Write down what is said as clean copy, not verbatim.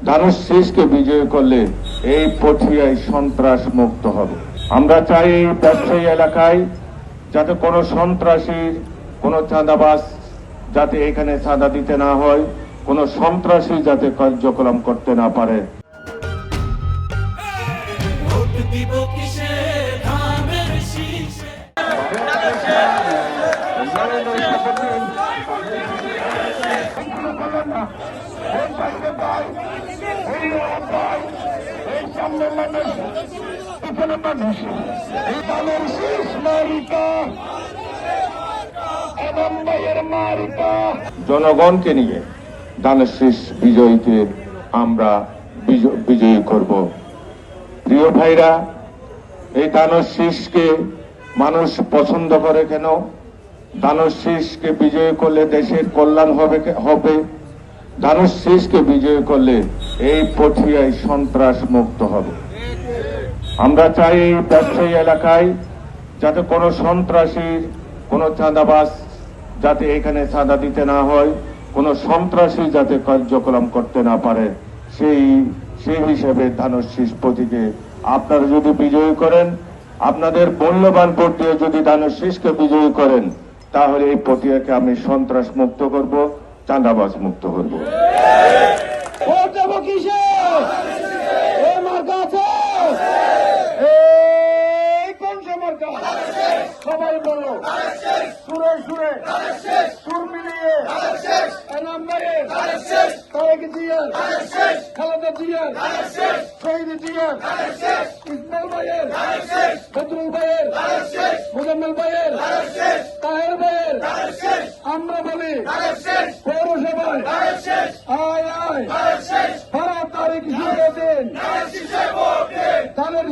ধানুষ শীষকে বিজয় করলে এই পটিয়ায় সন্ত্রাস মুক্ত হবে। আমরা চাই এই ব্যবসায়ী এলাকায় যাতে কোনো সন্ত্রাসীর, কোনো চাঁদাবাজ যাতে এখানে চাঁদা দিতে না হয়, কোনো সন্ত্রাসী যাতে কার্যক্রম করতে না পারে। জনগণকে নিয়ে ধানের শীষ বিজয়ীকে আমরা বিজয়ী করব। প্রিয় ভাইরা, এই ধানের শীষকে মানুষ পছন্দ করে কেন? ধানের শীষকে বিজয়ী করলে দেশের কল্যাণ হবে। ধানের শীষকে বিজয়ী করলে এই পটিয়ায় সন্ত্রাস মুক্ত হবে। আমরা চাই এই ব্যবসায়ী এলাকায় যাতে কোনো সন্ত্রাসীর, কোনো চাঁদাবাজ যাতে এখানে চাঁদা দিতে না হয়, কোনো সন্ত্রাসী যাতে কার্যক্রম করতে না পারে। সেই হিসেবে ধানের শীষ প্রতীকে আপনারা যদি বিজয়ী করেন, আপনাদের মূল্যবান ভোট দিয়ে যদি ধানের শীষকে বিজয়ী করেন, তাহলে এই পটিয়াকে আমি সন্ত্রাস মুক্ত করব, চাঁদাবাজ মুক্ত করব। সবাই বলো সুরে সুরে সুর মিলিয়ে এনাম ভাইয়ের, তারেক জিয়ার, খালেদা জিয়ার, শহীদ জিয়ার, ইসমাইল ভাইয়ের, বদরুল ভাইয়ের, মুজাম্মেল ভাইয়ের, তাহের ভাইয়ের, আমরা বলি পৌরসভায় আয় আয় 12 তারিখ দিন ধানের